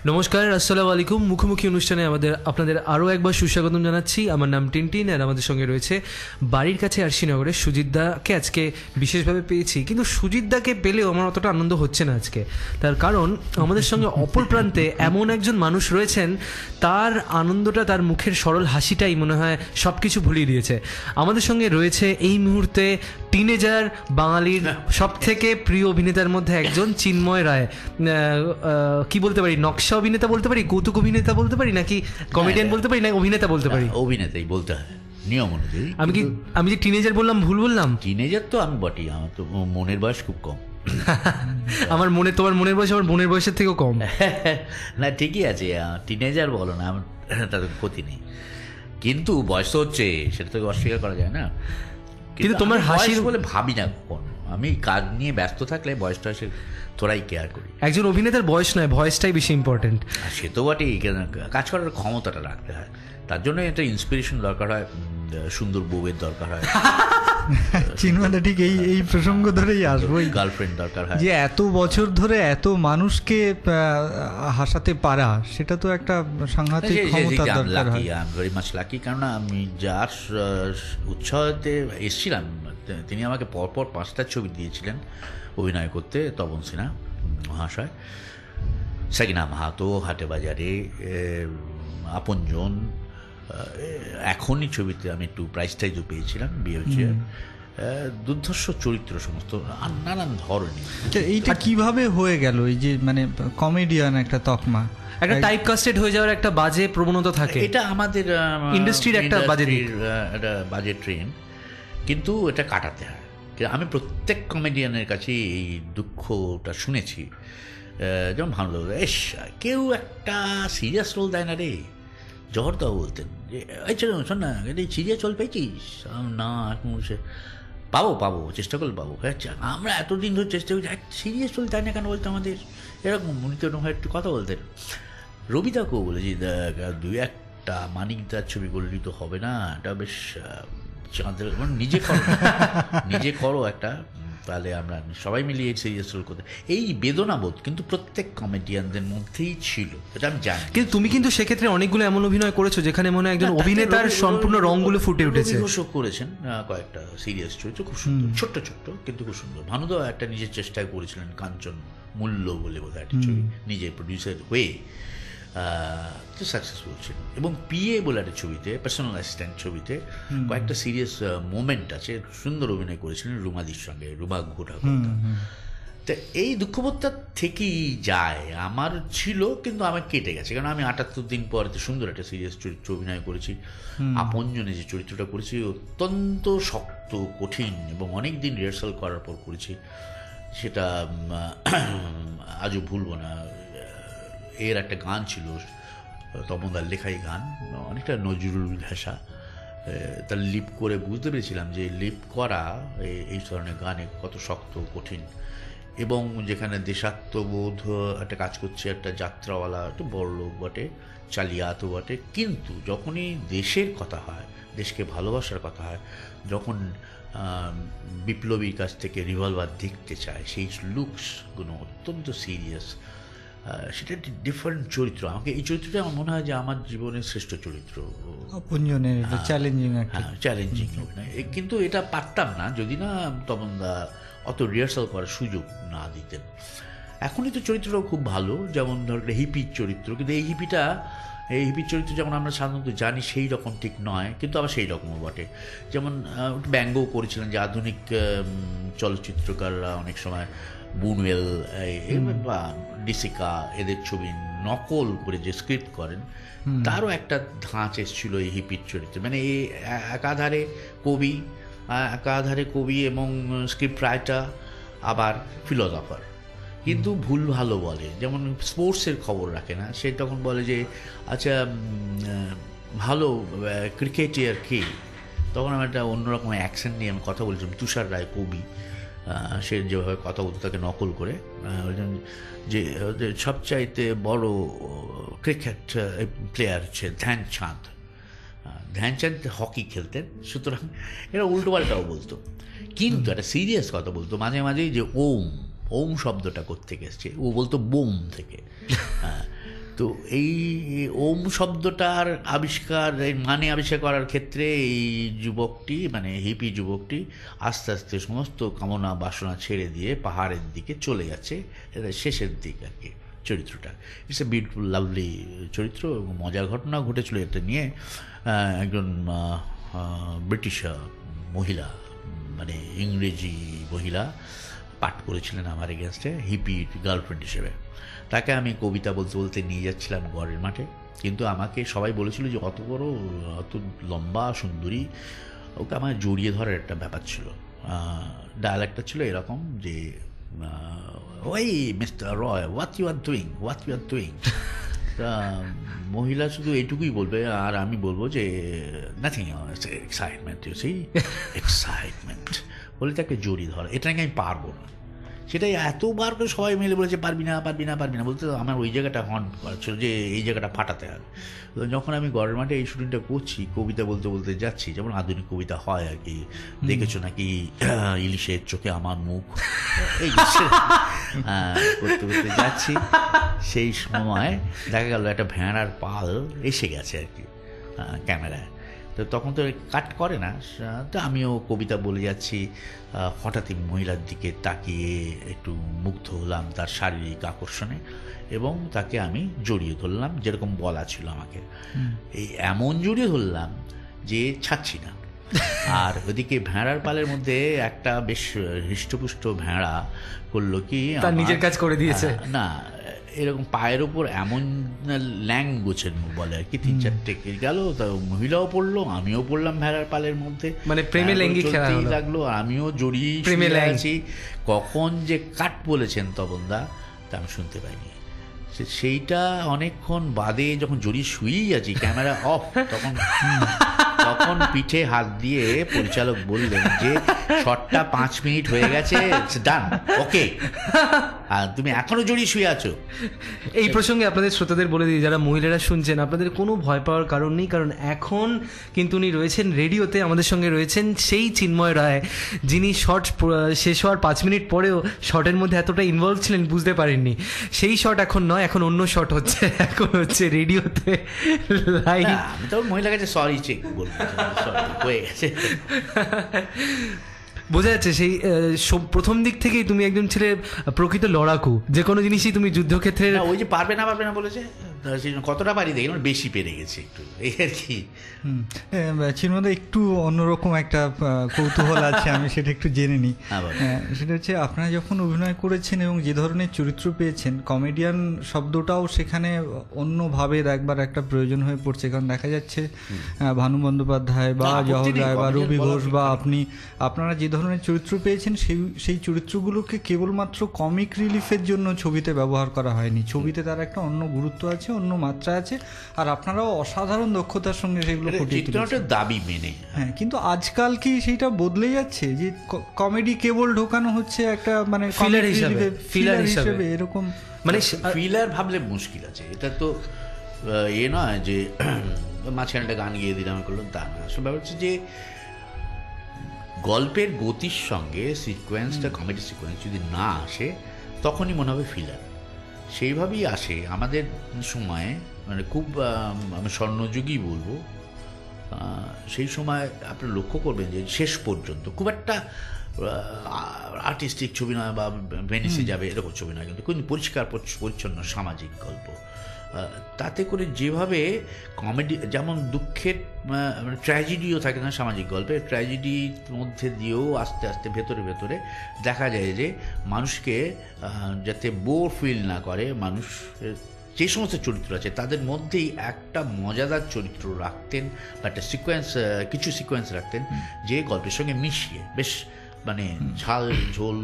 নমস্কার, আসসালামু আলাইকুম। মুখোমুখি অনুষ্ঠানে আপনাদের আরও একবার সুস্বাগতম জানাচ্ছি। আমার নাম টিনটিন, আর আমাদের সঙ্গে রয়েছে বাড়ির কাছে আরশিনগরের সুজিতদাকে আজকে বিশেষভাবে পেয়েছি। কিন্তু সুজিতদাকে পেলেও আমার অতটা আনন্দ হচ্ছে না আজকে। তার কারণ আমাদের সঙ্গে অপর প্রান্তে এমন একজন মানুষ রয়েছেন, তার আনন্দটা, তার মুখের সরল হাসিটাই মনে হয় সব কিছু ভুলিয়ে দিয়েছে। আমাদের সঙ্গে রয়েছে এই মুহূর্তে টিনেজার বাঙালির সব থেকে প্রিয় অভিনেতার মধ্যে একজন, চিন্ময় রায়। কি বলতে পারি, নকশা অভিনেতা বলতে পারি, কৌতুক অভিনেতা বলতে পারি, নাকি কমেডিয়ান বলতে পারি, না অভিনেতা বলতে পারি? অভিনেতাই বলতে হয় নিয়ম অনুযায়ী। আমি যে টিনেজার বললাম, ভুল বললাম? টিনেজার তো আমি বটি, আমার তো মনের বয়স খুব কম। তোমার মনের বয়স আমার বোনের বয়সের থেকেও কম। না, ঠিকই আছে, টিনেজার বলো না, আমার তাদের ক্ষতি নেই। কিন্তু বয়স তো হচ্ছে, সেটা তো অস্বীকার করা যায় না। কিন্তু তোমার হাসি বলে ভাবি না কখনো। আমি কাজ নিয়ে ব্যস্ত থাকলে বয়সটা সে তোরাই কেয়ার করি। একজন অভিনেতার বয়স নয়, ভয়েসটাই বেশি ইম্পর্টেন্ট। সে তো বটেই, কাজ করার ক্ষমতাটা রাখতে হয়। তার জন্য একটা ইন্সপিরেশন দরকার হয়, সুন্দর বউয়ের দরকার হয়। চিন্ময়দা ঠিক এই প্রসঙ্গ ধরেই আসবো। গার্লফ্রেন্ড দরকার হয়। যে এত বছর ধরে এত মানুষকে হাসাতে পারা, সেটা তো একটা সাংঘাতিক ক্ষমতার দরকার হয়। ভেরি মাচ লাকি, কারণ আমি যার উৎসাহতে এসেছিলাম, তিনি আমাকে পরপর 5টা ছবি দিয়েছিলেন অভিনয় করতে। তপন সিনহা মহাশয়, সাকিনা মাহাতো, হাটে বাজারে, আপনজন, এখনই ছবিতে আমি একটু প্রাইজ টাইজও পেয়েছিলাম, বিয়েছে। দুর্ধর্ষ চরিত্র সমস্ত, নানান ধরনের। এইটা কিভাবে হয়ে গেল, এই যে মানে কমেডিয়ান একটা তকমা, একটা টাইপ কাস্টেড হয়ে যাওয়ার একটা বাজে প্রবণতা থাকে? এটা আমাদের ইন্ডাস্ট্রির একটা বাজে ট্রেন, কিন্তু এটা কাটাতে হয়। আমি প্রত্যেক কমেডিয়ানের কাছে এই দুঃখটা শুনেছি। যেমন ভালো, কেউ একটা সিরিয়াস রোল দেয় না রে। জহরদাও বলতেন যে এই চল, শোন না, এই সিরিয়াস রোল পেয়েছিস? না, এখন সে পাবো, চেষ্টা করলে পাবো। আচ্ছা, আমরা এতদিন ধরে চেষ্টা করছি, সিরিয়াস রোল দেয় না কেন বলতো আমাদের? এরকম উনি তো হয় একটু কথা বলতেন। রবিদাকেও বলেছি, দুই একটা মানিকদার ছবি করলি তো হবে না, এটা বেশ চাঁদের, মানে নিজে করো একটা, তাহলে আমরা সবাই মিলিয়ে সিরিয়াস রোল করতে। এই বেদনাবোধ কিন্তু প্রত্যেক কমেডিয়ানদের মধ্যেই ছিল, এটা আমি জানি। কিন্তু তুমি কিন্তু সেক্ষেত্রে অনেকগুলো এমন অভিনয় করেছো যেখানে মনে হয় একজন অভিনেতার সম্পূর্ণ রঙগুলো ফুটে উঠেছে। করেছেন কয়েকটা সিরিয়াস চরিত্র, খুব সুন্দর, ছোট্ট কিন্তু খুব সুন্দর। ভানুদা একটা নিজের চেষ্টায় করেছিলেন, কাঞ্চন মূল্য বলে বোধহয় একটা ছবি, নিজে প্রডিউসার হয়ে সাকসেসফুল ছিল। এবং পিএ বলে একটা ছবিতে, পার্সোনাল অ্যাসিস্ট্যান্ট ছবিতে কয়েকটা সিরিয়াস মোমেন্ট আছে, সুন্দর অভিনয় করেছিলেন রুমাদির সঙ্গে, রুমা ঘোটা। তা এই দুঃখবোধটা থেকেই যায়, আমার ছিল, কিন্তু আমার কেটে গেছে। কারণ আমি 78 দিন পর সুন্দর একটা সিরিয়াস চরিত্র অভিনয় করেছি। আপনজনে যে চরিত্রটা করেছি অত্যন্ত শক্ত, কঠিন, এবং অনেক দিন রিহার্সাল করার পর করেছি, সেটা আজও ভুলব না। এর একটা গান ছিল, তপনদার লেখাই গান, অনেকটা নজরুল ঘেঁষা, তার লিপ করে বুঝতে পেরেছিলাম যে লিপ করা এই ধরনের গানে কত শক্ত, কঠিন, এবং যেখানে দেশাত্মবোধ একটা কাজ করছে, একটা যাত্রাওয়ালা, একটু বড় লোক বটে, চালিয়াতও বটে, কিন্তু যখনই দেশের কথা হয়, দেশকে ভালোবাসার কথা হয়, যখন বিপ্লবীর কাছ থেকে রিভলভার দেখতে চায়, সেই লুকসগুলো অত্যন্ত সিরিয়াস। সেটা একটি ডিফারেন্ট চরিত্র। আমাকে এই চরিত্রটা আমার মনে হয় যে আমার জীবনের শ্রেষ্ঠ চরিত্র। চ্যালেঞ্জিং অভিনয়, কিন্তু এটা পারতাম না যদি না তপনদা অত রিহার্সাল করার সুযোগ না দিতেন। এখনই তো চরিত্রটাও খুব ভালো, যেমন ধর হিপির চরিত্র, কিন্তু এই হিপির চরিত্র যেমন আমরা সাধারণত জানি সেই রকম ঠিক নয়, কিন্তু আবার সেই রকমও বটে। যেমন ব্যঙ্গও করেছিলেন যে আধুনিক চলচ্চিত্রকাররা অনেক সময় বুনুয়েল বা ডিসিকা এদের ছবি নকল করে যে স্ক্রিপ্ট করেন, তারও একটা ধাঁচ এসেছিল এই হিপির চরিত্রে। মানে এই একাধারে কবি এবং স্ক্রিপ্ট রাইটার, আবার ফিলোসফার, কিন্তু ভুল ভালো বলে। যেমন স্পোর্টসের খবর রাখে না, সে তখন বলে যে আচ্ছা ভালো ক্রিকেটার কে, তখন আমি একটা অন্যরকম অ্যাকসেন্ট নিয়ে আমি কথা বলেছিলাম। তুষার রায় কবি, সে যেভাবে কথা বলতো তাকে নকল করে, যে সবচাইতে বড় ক্রিকেট প্লেয়ার হচ্ছে ধ্যানচাঁদ। হকি খেলতেন, সুতরাং এরা উল্টোপাল্টাও বলতো, কিন্তু একটা সিরিয়াস কথা বলতো মাঝে মাঝেই, যে ওম শব্দটা কোত্থেকে এসছে, ও বলতো বোম থেকে। তো এই ওম শব্দটার আবিষ্কার, এই মানে আবিষ্কার করার ক্ষেত্রে এই যুবকটি, মানে হিপি যুবকটি আস্তে আস্তে সমস্ত কামনা বাসনা ছেড়ে দিয়ে পাহাড়ের দিকে চলে যাচ্ছে। এটা শেষের দিক আর কি চরিত্রটা। ইটস এ বিউটিফুল লাভলি চরিত্র এবং মজার ঘটনা ঘটেছিল এটা নিয়ে। একজন ব্রিটিশ মহিলা, মানে ইংরেজি মহিলা পাঠ করেছিলেন আমার এগেনস্টে হিপি গার্লফ্রেন্ড হিসেবে। তাকে আমি কবিতা বলতে বলতে নিয়ে যাচ্ছিলাম গড়ের মাঠে, কিন্তু আমাকে সবাই বলেছিল যে অত বড়, অত লম্বা সুন্দরী, ওকে আমার জড়িয়ে ধরার একটা ব্যাপার ছিল। ডায়ালেক্টটা ছিল এরকম যে, ওই mister Roy, what you are doing. তা মহিলা শুধু এইটুকুই বলবে, আর আমি বলবো যে nothing, excitement, you see, excitement বলে তাকে জড়িয়ে ধরা। এটা নাকি আমি পারবো না। সেটাই এতবার করে সবাই মিলে বলেছে পারবি না বলতে আমার ওই জায়গাটা হর্ন ছিল যে এই জায়গাটা ফাটাতে হবে। তো যখন আমি গড়ের মাঠে এই শুটিংটা করছি, কবিতা বলতে বলতে যাচ্ছি, যেমন আধুনিক কবিতা হয় আর কি, দেখেছো নাকি ইলিশের চোখে আমার মুখ, এই করতে করতে যাচ্ছি, সেই সময় দেখা গেল একটা ভেড়ার পাল এসে গেছে আর কি ক্যামেরায়। তো তখন তো কাট করে না, তো আমিও কবিতা বলে যাচ্ছি। হঠাৎই মহিলার দিকে তাকিয়ে একটু মুগ্ধ হলাম তার শারীরিক আকর্ষণে, এবং তাকে আমি জড়িয়ে ধরলাম যেরকম বলা ছিল আমাকে। এই এমন জড়িয়ে ধরলাম যে ছাড়ছি না। আর ওদিকে ভেড়ার পালের মধ্যে একটা বেশ হৃষ্টপুষ্ট ভেড়া করলো কি, তার নিজের কাজ করে দিয়েছে না, এরকম পায়ের ওপর এমন ল্যাং গোছের বলে আর কি, 3-4টে গেল, তা মহিলাও পড়লো, আমিও পড়লাম ভেড়ার পালের মধ্যে, মানে প্রেমে ল্যাঙ্গি খেলা লাগলো, আমিও জড়িয়ে আছি। কখন যে কাট বলেছেন তপনদা তা আমি শুনতে পাইনি। সেইটা অনেকক্ষণ বাদে যখন জড়িয়ে শুয়েই আছি, ক্যামেরা অফ, তখন পিঠে হাত দিয়ে পরিচালক বললেন যে শটটা 5 মিনিট হয়ে গেছে, ডান, ওকে, আর তুমি এখনো জড়িয়ে শুয়ে আছো। এই প্রসঙ্গে আপনাদের শ্রোতাদের বলে দিই, যারা মহিলারা শুনছেন, আপনাদের কোনো ভয় পাওয়ার কারণ নেই, কারণ এখন কিন্তু উনি রয়েছেন রেডিওতে, আমাদের সঙ্গে রয়েছেন সেই চিন্ময় রায়, যিনি শট শেষ হওয়ার 5 মিনিট পরেও শটের মধ্যে এতটা ইনভলভ ছিলেন বুঝতে পারেননি। সেই শট এখন নয়, এখন অন্য শট হচ্ছে, এখন হচ্ছে রেডিওতে লাইভ। আমি তো মহিলার কাছে সরি চেক বলবো, হয়ে গেছে। বোঝা যাচ্ছে সেই প্রথম দিক থেকেই তুমি একজন ছেলে প্রকৃত লড়াকু, যে কোনো জিনিসই তুমি যুদ্ধক্ষেত্রে। ওই যে পারবে না বলেছে, কতটা পারি দেখি, বেশি পেরে গেছে একটু, এই আর কি। চিন্ময়দা, একটু অন্যরকম একটা কৌতূহল আছে, আমি সেটা একটু জেনে নিই। সেটা হচ্ছে, আপনারা যখন অভিনয় করেছেন এবং যে ধরনের চরিত্র পেয়েছেন, কমেডিয়ান শব্দটাও সেখানে অন্যভাবে দেখবার একটা প্রয়োজন হয়ে পড়ছে। কারণ দেখা যাচ্ছে ভানু বন্দ্যোপাধ্যায় বা জহর রায় বা রবি ঘোষ বা আপনারা যে ধরনের চরিত্র পেয়েছেন, সেই চরিত্রগুলোকে কেবলমাত্র কমিক রিলিফের জন্য ছবিতে ব্যবহার করা হয়নি। ছবিতে তার একটা অন্য গুরুত্ব আছে, অন্য মাত্রা আছে, আর আপনারাও অসাধারণ দক্ষতার সঙ্গে সেগুলো ফুটিয়ে তুলেছেন দাবি মেনে। হ্যাঁ, কিন্তু আজকাল কি সেইটা বদলে যাচ্ছে, যে কমেডি কেবল ঢোকানো হচ্ছে একটা মানে ফিলার হিসেবে, এরকম, মানে ফিলার ভাবলে মুশকিল আছে। এটা তো নয় যে মাঝখানে একটা গান গিয়ে দিলাম করলাম, তা না। আসলে ব্যাপার হচ্ছে যে গল্পের গতির সঙ্গে সিকোয়েন্সটা, কমেডি সিকোয়েন্স যদি না আসে, তখনই মনে হবে ফিলার। সেইভাবেই আসে আমাদের সময়ে, মানে খুব আমি স্বর্ণযুগই বলবো। সেই সময় আপনি লক্ষ্য করবেন যে শেষ পর্যন্ত খুব একটা আর্টিস্টিক ছবি নয় বা ভেনিসে যাবে এরকম ছবি নয়, কিন্তু পরিষ্কার পরিচ্ছন্ন সামাজিক গল্প। তাতে করে যেভাবে কমেডি, যেমন দুঃখের ট্র্যাজেডিও থাকে না সামাজিক গল্পে, ট্র্যাজেডির মধ্যে দিয়েও আস্তে আস্তে ভেতরে ভেতরে দেখা যায় যে মানুষকে যাতে বোর ফিল না করে, মানুষ যে সমস্ত চরিত্র আছে তাদের মধ্যেই একটা মজাদার চরিত্র রাখতেন বা একটা কিছু সিকোয়েন্স রাখতেন, যে গল্পের সঙ্গে মিশিয়ে বেশ মানে ঝাল ঝোল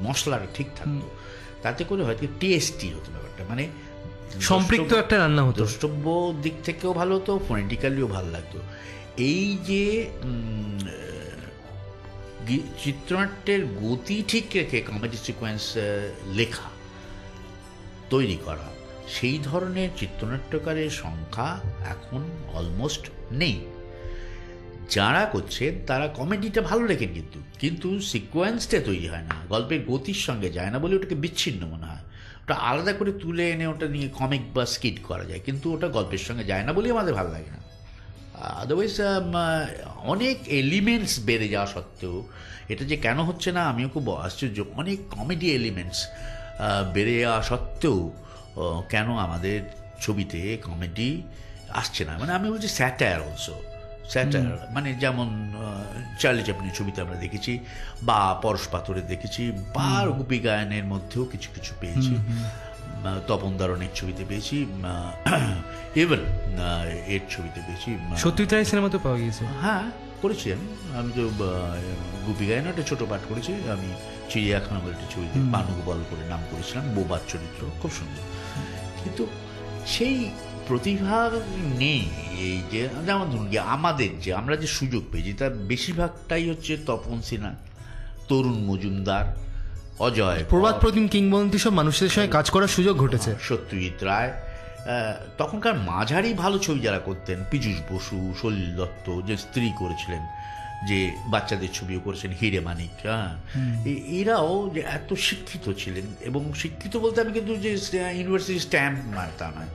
মশলাটা ঠিক থাকতো। তাতে করে হয়তো টেস্টি হতো ব্যাপারটা, মানে সম্পৃক্ত একটা রান্না হতো, দ্রষ্টব্য দিক থেকেও ভালো হতো, ফোনেটিক্যালিও ভালো লাগতো। এই যে চিত্রনাট্যের গতি ঠিক রেখে কমেডি সিকোয়েন্স লেখা, তৈরি করা, সেই ধরনের চিত্রনাট্যকারের সংখ্যা এখন অলমোস্ট নেই। যারা করছেন তারা কমেডিটা ভালো লেখেন, কিন্তু সিকোয়েন্সটা তৈরি হয় না, গল্পের গতির সঙ্গে যায় না বলে ওটাকে বিচ্ছিন্ন মনে হয়। ওটা আলাদা করে তুলে এনে ওটা নিয়ে কমিক বা স্কিট করা যায়, কিন্তু ওটা গল্পের সঙ্গে যায় না বলেই আমাদের ভালো লাগে না। আদারওয়াইজ অনেক এলিমেন্টস বেড়ে যাওয়া সত্ত্বেও এটা যে কেন হচ্ছে না আমিও খুব আশ্চর্য। অনেক কমেডি এলিমেন্টস বেড়ে যাওয়া সত্ত্বেও কেন আমাদের ছবিতে কমেডি আসছে না। মানে আমি বলছি স্যাটায়ার অলসো, স্যাটায়ার মানে যেমন চার্লি চ্যাপলিনের ছবিতে আমরা দেখেছি, বা পরশ পাথরে দেখেছি, বা গুপি গায়নের মধ্যেও কিছু কিছু পেয়েছি, তপন দারণের ছবিতে পেয়েছি, ইভেন এর ছবিতে পেয়েছি, সত্যজিৎ রায় সিনেমাতেও পাওয়া গিয়েছে। হ্যাঁ করেছি আমি তো গুপি গায়নের একটা ছোটো পাঠ করেছি আমি চিড়িয়াখানা বলে একটা ছবিতে, পানুগোপাল করে নাম করেছিলাম, বোবার চরিত্র, খুব সুন্দর। কিন্তু সেই প্রতিভা নেই। এই যে যেমন ধরুন আমাদের যে আমরা যে সুযোগ পেয়েছি তার বেশিরভাগটাই হচ্ছে তপন সিনহা, তরুণ মজুমদার, অজয়, প্রবাদ প্রতিম কিংবদন্তি সব মানুষের সঙ্গে কাজ করার সুযোগ ঘটেছে। সত্যজিৎ রায়, তখনকার মাঝারি ভালো ছবি যারা করতেন, পীযূষ বসু, সলিল দত্ত যে স্ত্রী করেছিলেন, যে বাচ্চাদের ছবিও করেছেন, হিরে মানিক, হ্যাঁ, এরাও যে এত শিক্ষিত ছিলেন। এবং শিক্ষিত বলতে আমি কিন্তু যে ইউনিভার্সিটি স্ট্যাম্প তা নয়,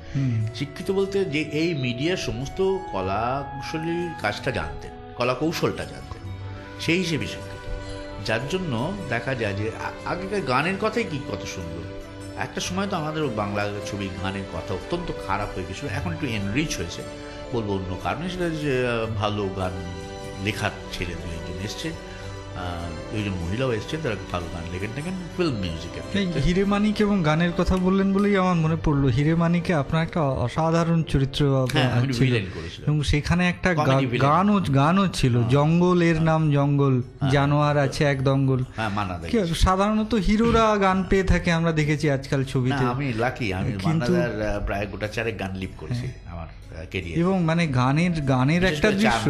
শিক্ষিত বলতে যে এই মিডিয়ার সমস্ত কলা কুশলীর কাজটা জানতেন, কলা কৌশলটা জানতেন, সেই হিসেবে শিক্ষিত। যার জন্য দেখা যায় যে আগেকার গানের কথাই কি কত সুন্দর। একটা সময় তো আমাদের বাংলা ছবির গানের কথা অত্যন্ত খারাপ হয়ে গেছিলো, এখন একটু এনরিচ হয়েছে বলবো অন্য কারণে। সেটা যে ভালো গান লেখার ছেলে দুজন এসছে, দুইজন মহিলাও এসছেন, তারা ভালো গান লেখেন টেখেন ফিল্ম মিউজিকের। হিরে মানিক এবং গানের কথা বললেন বলেই আমার মনে পড়লো, হিরে মানিকে আপনার একটা অসাধারণ চরিত্র ছিল, এবং সেখানে একটা গানও ছিল, জঙ্গলের নাম জঙ্গল, জানোয়ার আছে এক দঙ্গল। সাধারণত হিরোরা গান পেয়ে থাকে, আমরা দেখেছি আজকাল ছবিতে। আমি লাকি, আমি মান্নাদার প্রায় গোটা চারেক গান লিপ করেছি আমার ক্যারিয়ারে। এবং মানে গানের একটা দৃশ্য,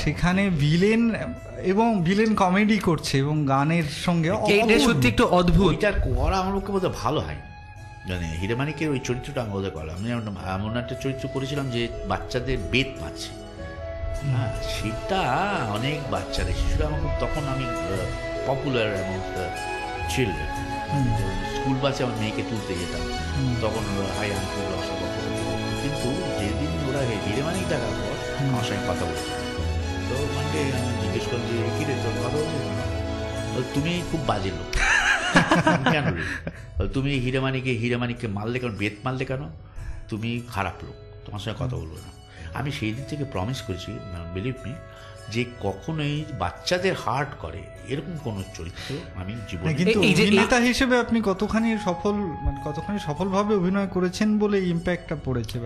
সেখানে ভিলেন এবং ভিলেন কমেডি করছে এবং গানের সঙ্গে, এটা সত্যি একটু অদ্ভুত। এটা করা আমার পক্ষে বোধহয় ভালো হয়, মানে হিরে মানিকের ওই চরিত্রটা আমি বোধহয় করলাম। আমি এমন একটা চরিত্র করেছিলাম যে বাচ্চাদের বেত মারছে, হ্যাঁ, সেটা অনেক বাচ্চারা, শিশুরা আমার খুব, তখন আমি পপুলার এবং চিলড্রেন, স্কুল বাসে আমার মেয়েকে তুলতে যেতাম, তখন হাই আঙ্কুল অসব। কিন্তু যেদিন ওরা হিরে মানিক দেখার পর আমার সঙ্গে কথা বলছে, তো মানে আমি জিজ্ঞেস করলাম যে কি রে তোর কথা বলছিস, তুমি খুব বাজে লোক। কেন রে? তুমি হিরে মানিককে মারলে কেন, বেত মারলে কেন? তুমি খারাপ লোক, তোমার সঙ্গে কথা বলবো না। আমি সেই দিন থেকে প্রমিস করেছি, বিলিভ মি, যে কখনোই বাচ্চাদের হার্ট করে এরকম কোন চরিত্র আমি জীবনে। কিন্তু অভিনেতা হিসেবে আপনি কতখানি সফলভাবে অভিনয় করেছেন বলে ইম্প্যাক্টটা পড়েছে।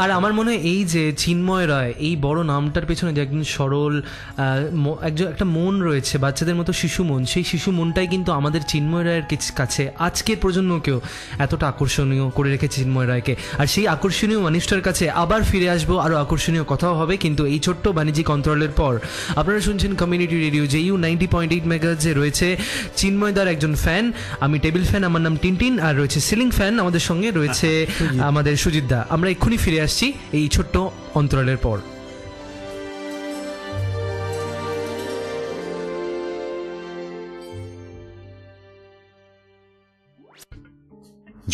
আর আমার মনে হয় এই যে চিন্ময় রায়, এই বড় নামটার পেছনে যে একজন সরল একটা মন রয়েছে, বাচ্চাদের মতো শিশু মন, সেই শিশু মনটাই কিন্তু আমাদের চিন্ময় রায়ের কাছে আজকের প্রজন্মকেও এতটা আকর্ষণীয় করে রেখেছে চিন্ময় রায়কে। আর সেই আকর্ষণীয় মানুষটার কাছে আবার ফিরে আসবো, আরো আকর্ষণীয় কথাও হবে, কিন্তু এই ছোট্ট বাণিজ্যিক অন্তরালের পর। আপনারা শুনছেন কমিউনিটি রেডিও JU 90.8 মেগাহার্টজে। রয়েছে চিন্ময়দার একজন ফ্যান, আমি টেবিল ফ্যান, আমার নাম টিনটিন, আর রয়েছে সিলিং ফ্যান আমাদের সঙ্গে রয়েছে আমাদের সুজিত দা। আমরা এক্ষুনি ফিরে আসছি এই ছোট্ট অন্তরালের পর।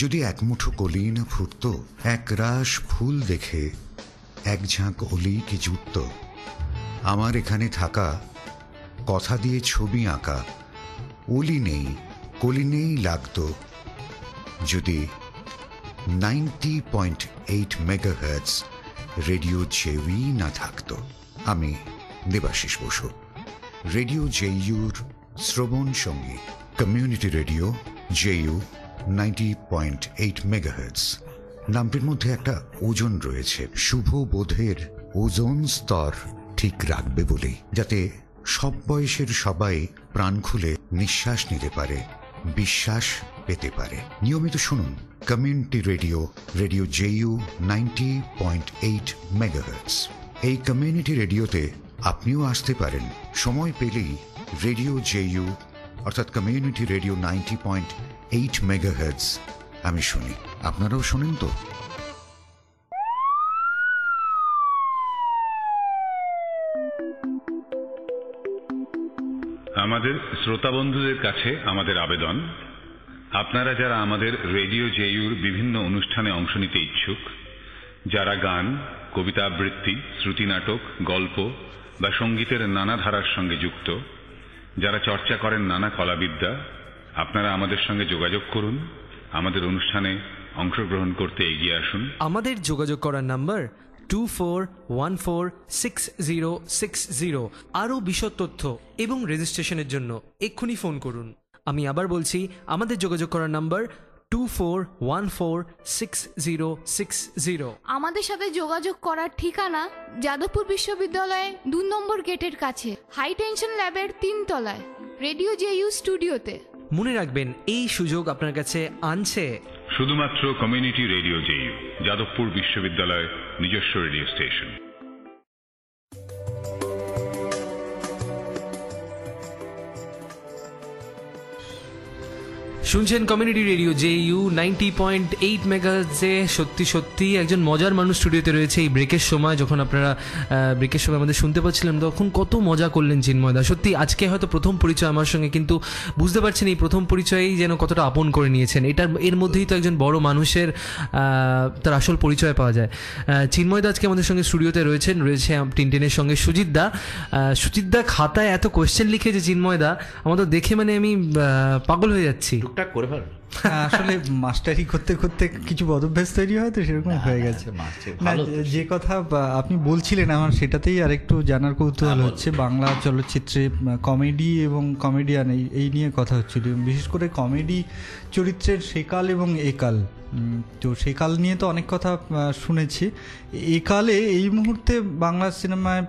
যদি এক মুঠো কলি না ফুটত, এক রাশ ফুল দেখে এক ঝাঁক অলি কি জুটত, আমার এখানে থাকা, কথা দিয়ে ছবি আঁকা, অলি নেই কলি নেই লাগতো, যদি 90.8 মেগাহার্টজ রেডিও JU না থাকতো। আমি দেবাশিস বসু, রেডিও JUর শ্রবণ সঙ্গী, কমিউনিটি রেডিও JU 90.8 মেগাহার্টজ। নামটির মধ্যে একটা ওজন রয়েছে, শুভ বোধের ওজন স্তর ঠিক রাখবে বলেই, যাতে সব বয়সের সবাই প্রাণ খুলে নিঃশ্বাস নিতে পারে, বিশ্বাস পেতে পারে। নিয়মিত শুনুন কমিউনিটি রেডিও JU 90.8 মেগাহার্টজ। এই কমিউনিটি রেডিওতে আপনিও আসতে পারেন সময় পেলেই। রেডিও JU অর্থাৎ কমিউনিটি রেডিও 90.8 মেগাহার্টজ আমি শুনি, আপনারাও শোনেন তো? আমাদের শ্রোতা বন্ধুদের কাছে আমাদের আবেদন, আপনারা যারা আমাদের রেডিও জেইউর বিভিন্ন অনুষ্ঠানে অংশ নিতে ইচ্ছুক, যারা গান, কবিতা আবৃত্তি, শ্রুতি নাটক, গল্প বা সঙ্গীতের নানা ধারার সঙ্গে যুক্ত, যারা চর্চা করেন নানা কলাবিদ্যা, আপনারা আমাদের সঙ্গে যোগাযোগ করুন। আমাদের অনুষ্ঠানে অংশগ্রহণ করতে এগিয়ে আসুন। আমাদের যোগাযোগ করার নাম্বার 24146060। আরও বিশদ তথ্য এবং রেজিস্ট্রেশনের জন্য এক্ষুনি ফোন করুন। আমি আবার বলছি, আমাদের যোগাযোগ করার নাম্বার 24146060। আমাদের সাথে যোগাযোগ করার ঠিকানা যাদবপুর বিশ্ববিদ্যালয়ে 2 নম্বর গেটের কাছে, হাই টেনশন ল্যাবের 3 তলায়, রেডিও জেইউ স্টুডিওতে। মনে রাখবেন, এই সুযোগ আপনার কাছে আনছে শুধুমাত্র কমিউনিটি রেডিও জেইউ, যাদবপুর বিশ্ববিদ্যালয় নিজস্ব রেডিও স্টেশন। শুনছেন কমিউনিটি রেডিও জেইউ 90.8 মেগাহার্টজে। সত্যি সত্যি একজন মজার মানুষ স্টুডিওতে রয়েছে এই ব্রেকের সময়। যখন আপনারা ব্রেকের সময় আমাদের শুনতে পাচ্ছিলেন, তখন কত মজা করলেন চিন্ময়দা। সত্যি আজকে হয়তো প্রথম পরিচয় আমার সঙ্গে, কিন্তু বুঝতে পারছেন এই প্রথম পরিচয়েই যেন কতটা আপন করে নিয়েছেন। এর মধ্যেই তো একজন বড় মানুষের তার আসল পরিচয় পাওয়া যায়। চিন্ময়দা আজকে আমাদের সঙ্গে স্টুডিওতে রয়েছে টিনটিনের সঙ্গে সুজিতদা। সুজিতদা খাতায় এত কোয়েশ্চেন লিখে যে চিন্ময়দা, আমাদের দেখে মানে আমি পাগল হয়ে যাচ্ছি। টুকটাক করে ফেলো। আসলে মাস্টারি করতে করতে কিছু বদভ্যাস তৈরি হয়, তো সেরকম হয়ে গেছে। না, যে কথা আপনি বলছিলেন আমার সেটাতেই আরেকটু জানার কৌতূহল হচ্ছে। বাংলা চলচ্চিত্রে কমেডি এবং কমেডিয়ান এই নিয়ে কথা হচ্ছিল, বিশেষ করে কমেডি চরিত্রের সেকাল এবং একাল। তো সেকাল নিয়ে তো অনেক কথা শুনেছি। একালে এই মুহূর্তে বাংলা সিনেমায়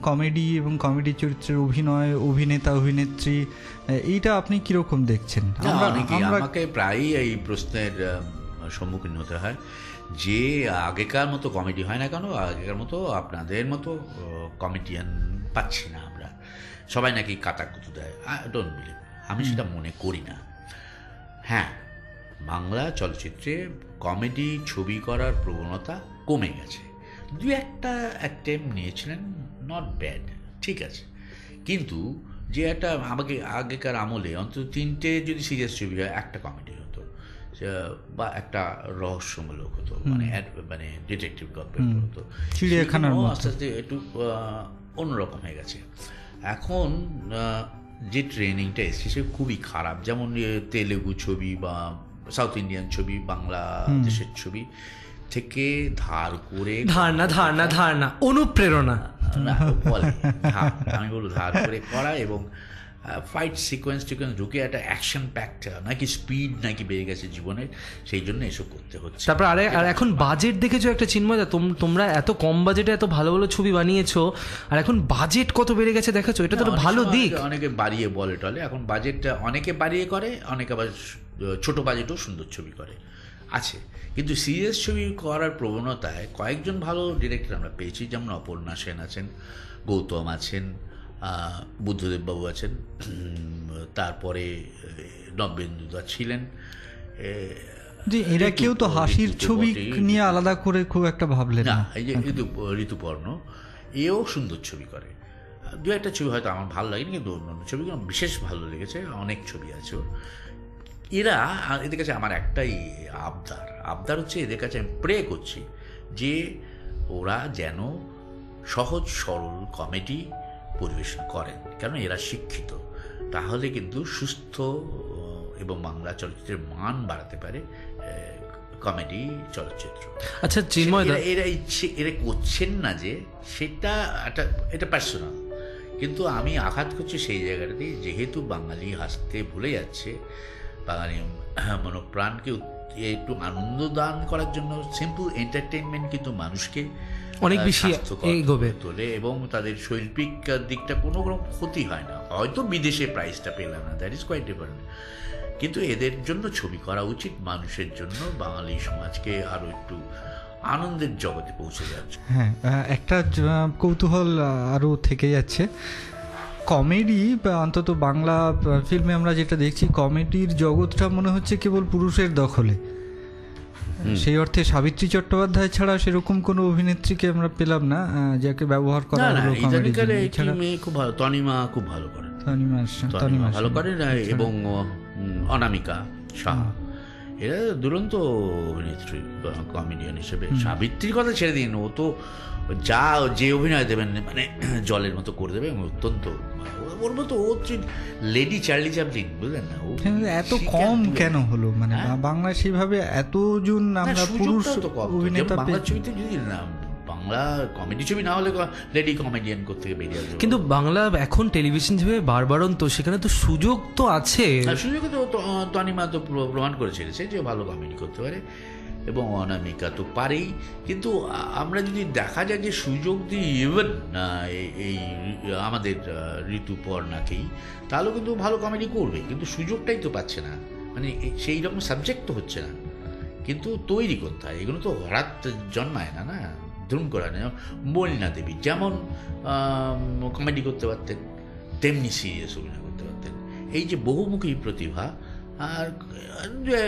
কমেডি এবং কমেডি চরিত্রের অভিনেতা অভিনেত্রী, এইটা আপনি কিরকম দেখছেন? আমাকে প্রায়ই এই প্রশ্নের সম্মুখীন হতে হয় যে আগেকার মতো কমেডি হয় না কেন, আগেকার মতো আপনাদের মতো কমেডিয়ান পাচ্ছি না আমরা, সবাই নাকি কাটাকুতু দেয়। আই ডোন্ট বিলিভ, আমি সেটা মনে করি না। হ্যাঁ, বাংলা চলচ্চিত্রে কমেডি ছবি করার প্রবণতা কমে গেছে। 2-একটা অ্যাটেম্প নিয়েছিলেন, নট ব্যাড, ঠিক আছে। কিন্তু যে একটা আমাকে আগেকার আমলে অন্তত 3টে যদি সিরিয়াস ছবি হয়, একটা কমেডি হতো বা একটা রহস্যমূলক হতো, মানে ডিটেকটিভ গল্পের হতো। আস্তে আস্তে একটু অন্যরকম হয়ে গেছে। এখন যে ট্রেনিংটা এসছে সে খুবই খারাপ। যেমন তেলেগু ছবি বা সাউথ ইন্ডিয়ান ছবি বাংলাদেশের ছবি থেকে ধার করে, ধারণা অনুপ্রেরণা বলে, আমি বলবো ধার করে করা, এবং ফাইট সিকোয়েন্স ঢুকে একটা অ্যাকশন প্যাক্ট নাকি স্পিড নাকি বেড়ে গেছে জীবনের, সেই জন্য এসব করতে হচ্ছে। তারপর আর এখন বাজেট দেখেছো একটা চিন্ময়দা, তোমরা এত কম বাজেটে এত ভালো ভালো ছবি বানিয়েছো, আর এখন বাজেট কত বেড়ে গেছে দেখাচ্ছ, এটা তো ভালো দিক। অনেকে বাড়িয়ে বলে টলে, এখন বাজেটটা অনেকে বাড়িয়ে করে, অনেকে আবার ছোট বাজেটও সুন্দর ছবি করে আছে। কিন্তু সিরিয়াস ছবি করার প্রবণতায় কয়েকজন ভালো ডিরেক্টর আমরা পেয়েছি, যেমন অপর্ণা সেন আছেন, গৌতম আছেন, বুদ্ধদেব বাবু আছেন, তারপরে নবেন্দুদা ছিলেন। এরা কেউ তো হাসির ছবি নিয়ে আলাদা করে খুব একটা ভাবলেন না। এই যে ঋতুপর্ণ, এও সুন্দর ছবি করে। 2-একটা ছবি হয়তো আমার ভালো লাগেনি, কিন্তু অন্য ছবিগুলো বিশেষ ভালো লেগেছে। অনেক ছবি আছে এদের কাছে আমার একটাই আবদার হচ্ছে, এদের কাছে আমি প্রে করছি যে ওরা যেন সহজ সরল কমেডি পরিবেশন করেন, কারণ এরা শিক্ষিত। তাহলে কিন্তু সুস্থ এবং বাংলা চলচ্চিত্রের মান বাড়াতে পারে কমেডি চলচ্চিত্র। আচ্ছা চিন্ময়দা, এরা করছেন না যে সেটা এটা পার্সোনাল, কিন্তু আমি আঘাত করছি সেই জায়গাটাতেই, যেহেতু বাঙালি হাসতে ভুলে যাচ্ছে, বাঙালি মনোপ্রাণকে একটু আনন্দ দান করার জন্য সিম্পল এন্টারটেইনমেন্ট কিন্তু মানুষকে অনেক বেশি এগোবে তোলে, এবং তাদের শৈল্পিক দিকটা কোনো রকম ক্ষতি হয় না। হয়তো বিদেশে প্রাইজটা পেলাম না, দ্যাট ইজ কোয়াইট ডিফারেন্ট, কিন্তু এদের জন্য ছবি করা উচিত, মানুষের জন্য, বাঙালি সমাজকে আরও একটু আনন্দের জগতে পৌঁছে যাচ্ছে। হ্যাঁ, একটা কৌতূহল আরও থেকে যাচ্ছে। কমেডি বা অন্তত বাংলা ফিল্মে আমরা যেটা দেখছি, কমেডির জগৎটা মনে হচ্ছে কেবল পুরুষের দখলে। সেই অর্থে সাবিত্রী চট্টোপাধ্যায় ছাড়া সেরকম কোনো অভিনেত্রীকে আমরা পেলাম না যাকে ব্যবহার করা হলো কমেডি ছাড়া। খুব ভালো, তনিমা খুব ভালো করেন, তনিমা ভালো করেন, এবং অনামিকা শাহ, এরা দুরন্ত অভিনেত্রী, কমেডিয়ান হিসেবে। সাবিত্রীর কথা ছেড়ে দিন, ও তো যা যে অভিনয় দেবেন মানে জলের মতো করে দেবে, অত্যন্ত ওর মতো। ও লেডি চার্লি চ্যাপলিন, বুঝলেন না? এত কম কেন হলো মানে বাংলা সেভাবে এতজন আমরা পুরুষ অভিনেতা? বাংলা ছবিতে যদি না, বাংলা কমেডি ছবি না হলে লেডি কমেডিয়ান কোত্থেকে বেরিয়ে আসবে? কিন্তু বাংলা এখন টেলিভিশন যেভাবে বারবারন্ত, সেখানে তো সুযোগ তো আছে। সুযোগ তো তনিমা তো প্রমাণ করে ছেড়েছে যে ভালো কমেডি করতে পারে, এবং অনামিকা তো পারেই। কিন্তু আমরা যদি দেখা যায় যে সুযোগ দিই ইভেন এই আমাদের ঋতুপর্ণাকেই, তাহলেও কিন্তু ভালো কমেডি করবে, কিন্তু সুযোগটাই তো পাচ্ছে না, মানে সেই রকম সাবজেক্ট তো হচ্ছে না, কিন্তু তৈরি করতে হয়। এগুলো তো হঠাৎ জন্মায় না, না ধরুন করা নেই। মলিনা দেবী যেমন কমেডি করতে পারতেন, তেমনি সিরিয়াস অভিনয় করতে পারতেন। এই যে বহুমুখী প্রতিভা, আর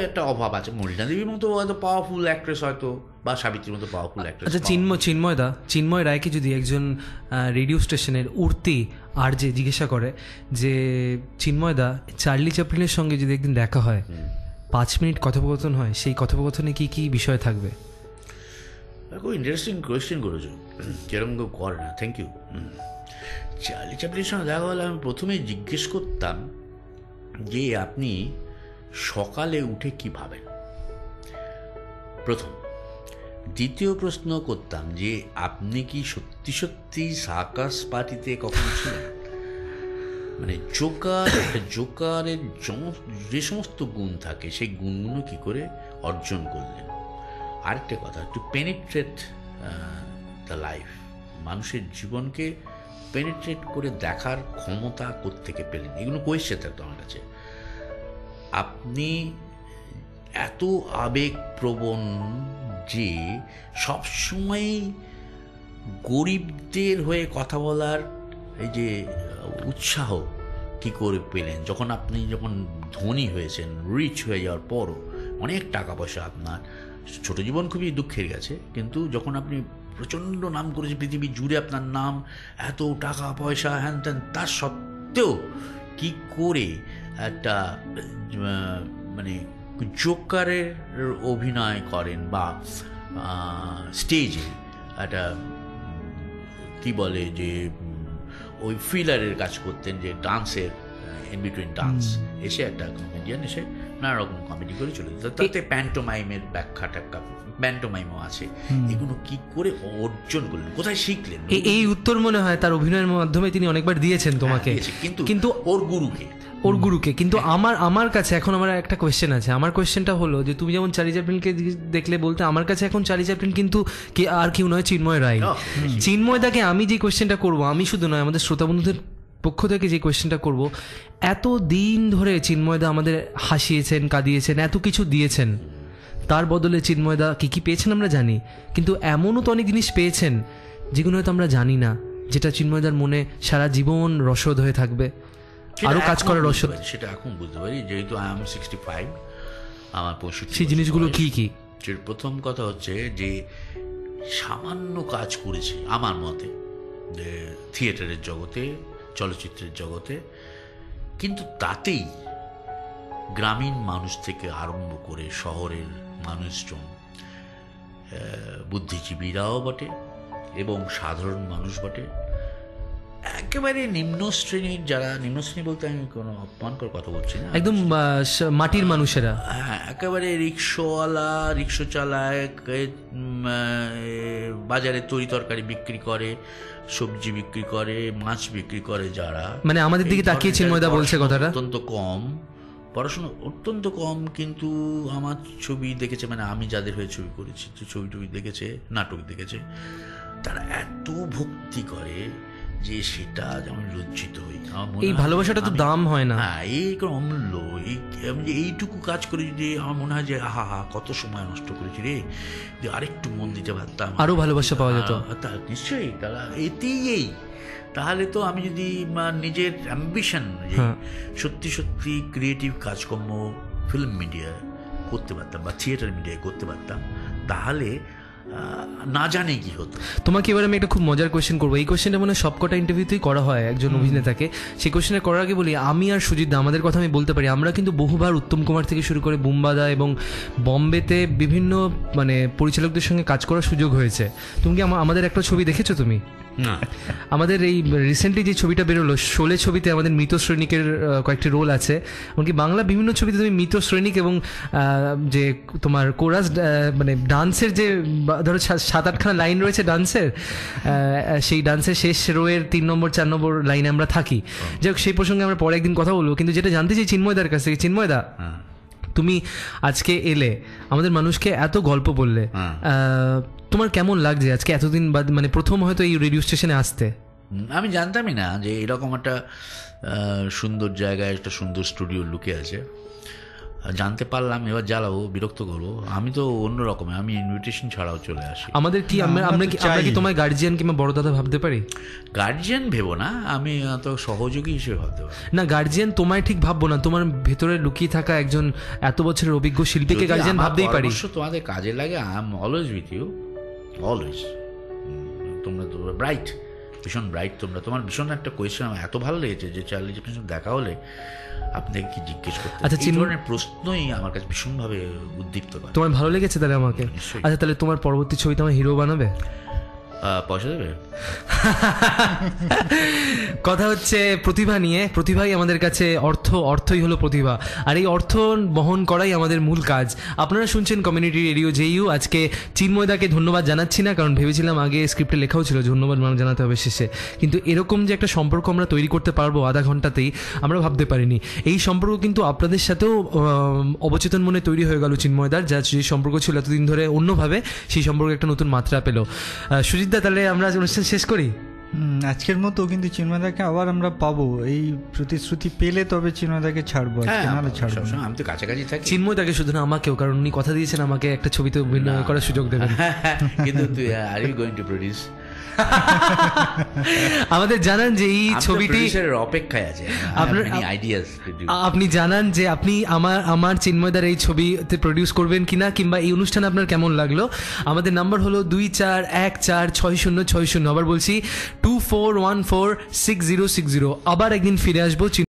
একটা অভাব আছে। মলিনা দেবীর মতো হয়তো পাওয়ারফুল অ্যাক্ট্রেস, হয়তো, বা সাবিত্রীর মতো পাওয়ারফুল অ্যাক্ট্রেস। আচ্ছা, চিন্ময় রায়কে যদি একজন রেডিও স্টেশনের উঠতি আর যে জিজ্ঞাসা করে যে চিন্ময়দা চার্লি চ্যাপলিনের সঙ্গে যদি একদিন দেখা হয়, 5 মিনিট কথোপকথন হয়, সেই কথোপকথনে কি কি বিষয় থাকবে? খুব ইন্টারেস্টিং কোয়েশ্চেন করেছো, যেরকম কেউ করে না। Thank you. চার্লি চ্যাপলিনের সঙ্গে দেখা হলে আমি প্রথমেই জিজ্ঞেস করতাম যে আপনি সকালে উঠে কি ভাবেন, প্রথম। দ্বিতীয় প্রশ্ন করতাম যে আপনি কি সত্যি সত্যি সার্কাস পার্টিতে কখনো ছিলেন? মানে জোকারের যে সমস্ত গুণ থাকে, সেই গুণগুলো কি করে অর্জন করলেন। আরেকটা কথা, টু পেনিট্রেট দ্য লাইফ, মানুষের জীবনকে পেনিট্রেট করে দেখার ক্ষমতা কোত্থেকে পেলেন, এগুলো কোয়েশ্চেন থাকতো আমার কাছে। আপনি এত আবেগপ্রবণ যে সবসময়ই গরিবদের হয়ে কথা বলার এই যে উৎসাহ কি করে পেলেন? যখন ধনী হয়েছেন, রিচ হয়ে যাওয়ার পরও, অনেক টাকা পয়সা, আপনার ছোট জীবন খুবই দুঃখের গেছে, কিন্তু যখন আপনি প্রচণ্ড নাম করেছে পৃথিবী জুড়ে, আপনার নাম, এত টাকা পয়সা, হ্যান ত্যান, তার সত্ত্বেও কি করে একটা মানে জোকারের অভিনয় করেন, বা স্টেজে একটা কি বলে যে ওই ফিলারের কাজ করতেন, যে ডান্সের ইন বিটুইন ডান্স এসে একটা কমেডিয়ান এসে নানা রকম কমেডি করে চলে যেত। তাতে প্যান্টোমাইমের ব্যাখ্যা টাক্কা, প্যান্টোমাইমও আছে। এগুলো কি করে অর্জন করলেন, কোথায় শিখলেন? এই উত্তর মনে হয় তার অভিনয়ের মাধ্যমে তিনি অনেকবার দিয়েছেন তোমাকে, কিন্তু ওর গুরুকে। কিন্তু আমার কাছে এখন আমার একটা কোয়েশ্চেন আছে। আমার কোয়েশ্চেনটা হলো যে তুমি যেমন চার্লি চ্যাপলিনকে দেখলে বলতে, আমার কাছে এখন চার্লি চ্যাপলিন কিন্তু আর কেউ নয়, চিন্ময় রায়। চিন্ময়দাকে আমি যে কোয়েশ্চেনটা করবো, আমি শুধু নয়, আমাদের শ্রোতা বন্ধুদের পক্ষ থেকে যে কোয়েশ্চেনটা করব, এত দিন ধরে চিন্ময়দা আমাদের হাসিয়েছেন, কাঁদিয়েছেন, এত কিছু দিয়েছেন, তার বদলে চিন্ময়দা কি পেয়েছেন আমরা জানি, কিন্তু এমনও তো অনেক জিনিস পেয়েছেন যেগুলো হয়তো আমরা জানি না, যেটা চিন্ময়দার মনে সারা জীবন রসদ হয়ে থাকবে, আরো কাজ করার রসদ। সেটা এখন বুঝতে পারি, যেহেতু আই এম 65, আমার 65। সেই জিনিসগুলো কি কি? প্রথম কথা হচ্ছে যে সামান্য কাজ করেছি আমার মতে, যে থিয়েটারের জগতে, চলচ্চিত্রের জগতে, কিন্তু তাতেই গ্রামীণ মানুষ থেকে আরম্ভ করে শহরের মানুষজন, বুদ্ধিজীবীরাও বটে এবং সাধারণ মানুষ বটে, একেবারে নিম্ন শ্রেণীর যারা, নিম্ন শ্রেণী বলতে আমি কোনো অপমানকর কথা বলছি না, একদম মাটির মানুষেরা, হ্যাঁ, একেবারে রিক্সাওয়ালা, রিক্সা চালায়, বাজারে তরি তরকারি বিক্রি করে, সবজি বিক্রি করে, মাছ বিক্রি করে, যারা মানে আমাদের দিকে তাকিয়ে চিন্ময়দা বলছে কথাটা, অত্যন্ত কম পড়াশোনা, অত্যন্ত কম, কিন্তু আমার ছবি দেখেছে, মানে আমি যাদের হয়ে ছবি করেছি, ছবি টবি দেখেছে, নাটক দেখেছে, তারা এত ভক্তি করে যে সেটা আমি লজ্জিত হই। এই ভালোবাসাটা তো দাম হয় না, হ্যাঁ, এই অমূল্য। এইটুকু কাজ করে যদি আমার মনে হয় যে আহা কত সময় নষ্ট করেছি রে, যে আরেকটু মন দিতে পারতাম, আরো ভালোবাসা পাওয়া যেত। নিশ্চয়ই তারা এতেই, তাহলে তো আমি যদি নিজের অ্যাম্বিশন, সত্যি সত্যি ক্রিয়েটিভ কাজকর্ম ফিল্ম মিডিয়ায় করতে পারতাম বা থিয়েটার মিডিয়ায় করতে পারতাম, তাহলে না জানে কি হতো। তোমাকে এবার আমি একটা খুব মজার কোয়েশ্চেন করবো। এই কোয়েশ্চেনটা মানে সবকটা ইন্টারভিউতেই করা হয় একজন অভিনেতাকে। সেই কোয়েশ্চেনটা করার আগে বলি, আমি আর সুজিত দা আমাদের কথা আমি বলতে পারি, আমরা কিন্তু বহুবার উত্তম কুমার থেকে শুরু করে বুম্বাদা এবং বম্বেতে বিভিন্ন মানে পরিচালকদের সঙ্গে কাজ করার সুযোগ হয়েছে। তুমি কি আমাদের একটা ছবি দেখেছো তুমি? না, আমাদের এই রিসেন্টলি যে ছবিটা বেরোলো শোলে ছবিতে আমাদের মৃত সৈনিকের কয়েকটি রোল আছে। এমনকি বাংলা বিভিন্ন ছবিতে তুমি মৃত সৈনিক এবং যে তোমার কোরাস মানে ডান্সের যে ধরো 7-8খানা লাইন রয়েছে ডান্সের, সেই ডান্সের শেষ রোয়ের 3 নম্বর 4 নম্বর লাইনে আমরা থাকি। যাই হোক, সেই প্রসঙ্গে আমরা পরে একদিন কথা বলবো। কিন্তু যেটা জানতে চাই চিন্ময়দার কাছ থেকে, চিন্ময়দা তুমি আজকে এলে আমাদের মানুষকে এত গল্প বললে, তোমার কেমন লাগছে আজকে এতদিন বাদ, মানে প্রথম হয়তো এই রেডিও স্টেশনে আসতে? আমি জানতামই না যে এরকম একটা সুন্দর জায়গায় একটা সুন্দর স্টুডিও লুকে আছে। জানতে পারলাম, এবার জ্বালাবো, বিরক্ত করবো। আমি তো অন্য রকমের, আমি ইনভিটেশন ছাড়াও চলে আসি। আমাদের কি আমরা কি তোমায় গার্জিয়ান কিংবা বড় দাদা ভাবতে পারি? গার্জিয়ান ভেবো না, আমি তো সহযোগী হিসেবে ভাবতে পারি। না, গার্জিয়ান তোমায় ঠিক ভাববো না, তোমার ভেতরে লুকিয়ে থাকা একজন এত বছরের অভিজ্ঞ শিল্পীকে গার্জিয়ান ভাবতেই পারি। তোমাদের কাজে লাগে, I am always with you, always. তোমরা তো ব্রাইট, ভীষণ ব্রাইট তোমরা। তোমার ভীষণ একটা কোয়েশ্চেন আমার এত ভালো লেগেছে যে চার্লি চ্যাপলিনের দেখা হলে আপনাকে কি জিজ্ঞেস করতে। আচ্ছা, এই ধরনের প্রশ্নই আমার কাছে ভীষণভাবে উদ্দীপ্ত করে। তোমার ভালো লেগেছে তাহলে আমাকে? আচ্ছা, তাহলে তোমার পরবর্তী ছবিতে আমার হিরো বানাবে? পয়সা দেবে? কথা হচ্ছে প্রতিভা নিয়ে। প্রতিভাই আমাদের কাছে অর্থই হলো প্রতিভা, আর এই অর্থ বহন করাই আমাদের মূল কাজ। আপনারা শুনছেন কমিউনিটি রেডিও জেইউ। আজকে চিন্ময়দাকে ধন্যবাদ জানাচ্ছি না, কারণ ভেবেছিলাম আগে স্ক্রিপ্টে লেখাও ছিল ধন্যবাদ জানাতে হবে শেষে, কিন্তু এরকম যে একটা সম্পর্ক আমরা তৈরি করতে পারবো আধা ঘন্টাতেই আমরা ভাবতে পারিনি। এই সম্পর্ক কিন্তু আপনাদের সাথেও অবচেতন মনে তৈরি হয়ে গেল চিন্ময়দার, যা যে সম্পর্ক ছিল এতদিন ধরে অন্যভাবে, সেই সম্পর্কে একটা নতুন মাত্রা পেল। সুজিত দা, তাহলে আমরা অনুষ্ঠান শেষ করি আজকের মতো। কিন্তু চিন্ময়দাকে আবার আমরা পাবো, এই প্রতিশ্রুতি পেলে তবে চিন্ময়দাকে ছাড়বো, নাহলে ছাড়বো না। আমি তো কাছাকাছি থাকি। চিন্ময়দাকে শুধু না, আমাকেও, কারণ উনি কথা দিয়েছেন আমাকে একটা ছবিতে অভিনয় করার সুযোগ দেবেন। কিন্তু তুই are you going to produce? আমাদের জানান যে এই ছবিটি অপেক্ষায় আছে, আপনি জানান যে আপনি আমার চিন্ময়দার এই ছবিতে প্রডিউস করবেন কিনা, কিংবা এই অনুষ্ঠান আপনার কেমন লাগলো। আমাদের নাম্বার হলো 24146060। আবার বলছি 24146060। আবার একদিন ফিরে আসবো।